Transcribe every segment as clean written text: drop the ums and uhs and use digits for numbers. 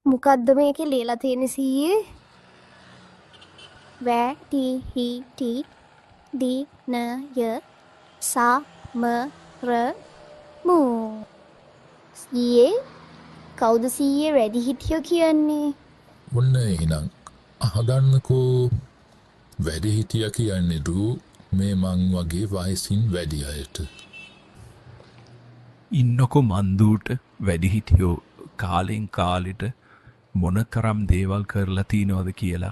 මොකද්ද මේකේ ලියලා තියෙන්නේ සීයේ? වැඩිහිටි දිනය සමරමු. සීයේ කවුද සීයේ වැඩිහිටියෝ කියන්නේ? ඔන්න එහෙනම් අහගන්නකෝ වැඩිහිටියා කියන්නේ දු මේ මං වගේ වයසින් වැඩි අයට. ඉන්නකො මන්දූට වැඩිහිටියෝ කාලෙන් කාලෙට මොන කරම් දේවල් කරලා තියනවද කියලා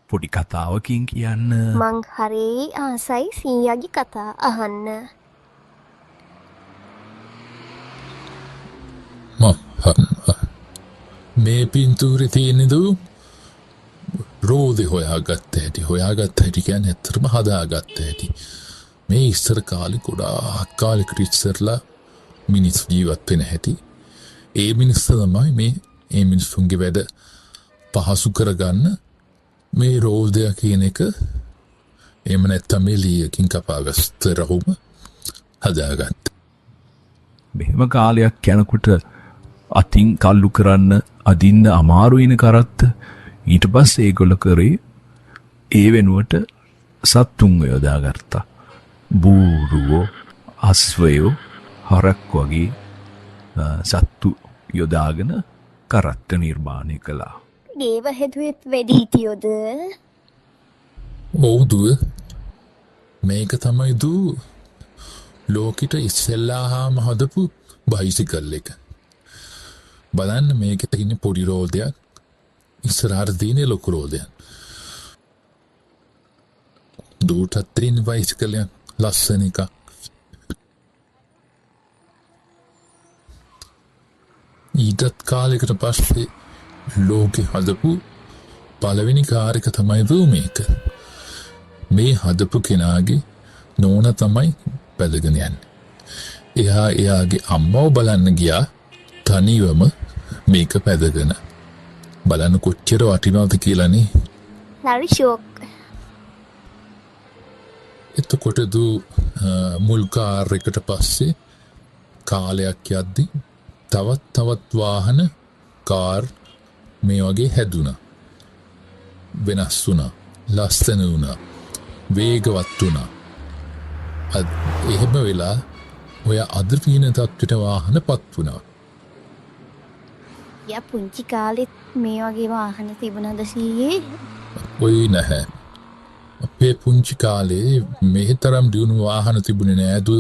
පොඩි කතාවකින් කියන්න. මං හරි ආසයි සීයාගේ කතා අහන්න. මේ පින්තූරේ තියෙනදු රෝදේ හොයාගත්ත හැටි කියන්නේ ඇත්තටම හදාගත්ත හැටි. මේ ඉස්සර කාලේ ගොඩාක් කාලෙකට ඉස්සරලා මිනිස් ජීවත් වෙන හැටි. ඒ මිනිස්සු තමයි මේ මිනිස්සුන්ගේ වැඩ පහසු කරගන්න මේ රෝදය කියන එක එහෙම නැත්නම් මේ ලීයකින් කපාගත්ත රහුම හදාගත්ත. මෙහෙම කාලයක් යනකොට අතින් කල්ලු කරන්න අදින්න අමාරු වෙන කරත්ත ඊට පස්සේ ඒගොල්ලෝ කරේ ඒ වෙනුවට සත්තුන් යොදාගත්තා. බූරුවෝ අස්වයෝ හරක් වගේ සත්තු යොදාගෙන කරත්ත නිර්මාණය කළා. ඒව හැදුවෙත් වැඩිහිටියෝද? ඔව් දුව. මේක තමයි දු ලෝකෙට ඉස්සෙල්ලාම හදපු බයිසිකල් එක. බලන්න මේකේ තියෙන පොඩි රෝදයක් ඉස්සරහට තියෙන ලොකු රෝදයක්. දුටත් තියෙන බයිසිකල් එක ලස්සන එක. ඊටත් කාලෙකට පස්සේ ලෝකෙ හදපු පළවෙනි කාර් එක තමයි දු මේක. මේ හදපු කෙනාගේ නෝනා තමයි පැදගෙන යන්නේ. එයාගේ අම්මව බලන්න ගියා තනිවම මේක පැදගෙන. බලන්න කොච්චර වටිනවද කියලානේ. හරි ෂොක්. එතකොට දු මුල් කාර් එකට පස්සේ කාලයක් යද්දී තවත් වාහන කාර් මේ වගේ හැදුනා. වෙනස් වුණා. ලස්සන වුණා. වේගවත් වුණා. එහෙම වෙලා ඔය අද තියෙන තත්ත්වයට වාහනපත් වුණා. යා පුංචි කාලෙත් මේ වගේ වාහන තිබුණාද සීයේ? ඔයි නැහැ. අපේ පුංචි කාලේ මේ තරම් දියුණු වාහන තිබුණේ නෑ දු.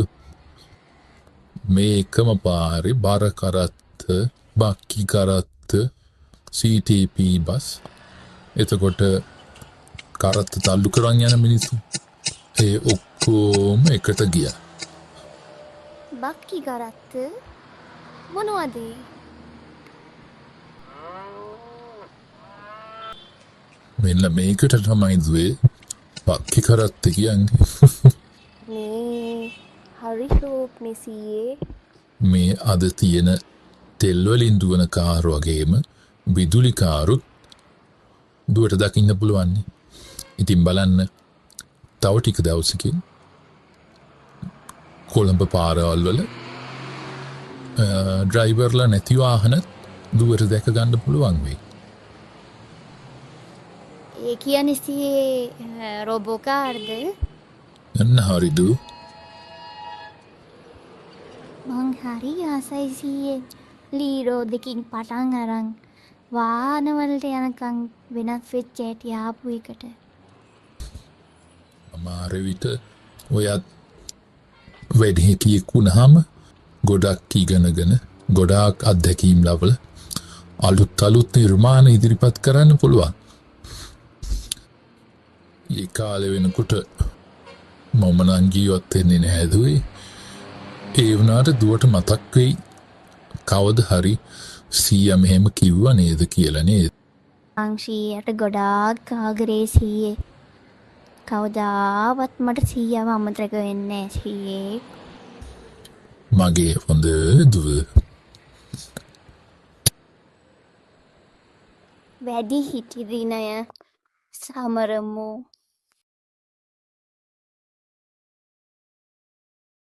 මේ එකම පාරේ බර කරත්ත, බක්කි කරත්ත, CTP බස්. එතකොට කරත්ත තල්ලු කරන් යන මිනිස්සු ඒ ඔක්කොම එකට ගියා. බක්කි කරත්ත මොනවද? මෙන්න මේකට තමයි දුවේ බක්කි කරත්ත කියන්නේ. මේ හරි ෂෝක් නෙසීයේ. මේ අද තියෙන තෙල් වලින් දුවන කාර් වගේම විදුලි කාරුත් දුවට දකින්න පුළුවන්. ඉතින් බලන්න තව ටික දවසකින් කොළඹ පාරවල් වල ඩ්‍රයිවර්ලා නැති වාහන දුවට දැක ගන්න පුළුවන් වෙයි. ඒ කියන්නේ සීයේ රොබෝ කාර්ද? එන්න හරි දු. මං හරි ආසයි සීයේ ලීරෝ දෙකින් පටන් අරන් වාහනවලට යනකම් වෙනස් වෙච්ච ඇටි ආපු එකට. අමාර විට ඔයත් වැඩිහිටියෙක් වුණාම ගොඩක් ඉගෙනගෙන ගොඩාක් අත්දැකීම් ලබල අලුත් නිර්මාණ ඉදිරිපත් කරන්න පුළුවන්. ඒ කාලේ වෙනකොට මම නම් ජීවත් වෙන්නේ නැහැ දුවේ. ඒ වුණාට දුවට මතක් වෙයි කවද හරි සීයා මෙහෙම කිව්වා නේද කියලා නේද? මං සීයට ගොඩාක් ආගරේ සීයේ. කවදාවත් මට සීයාව අමතක වෙන්නේ නැහැ සීයේ. මගේ හොඳ දුව. වැඩි හිටි දිනය සමරමු.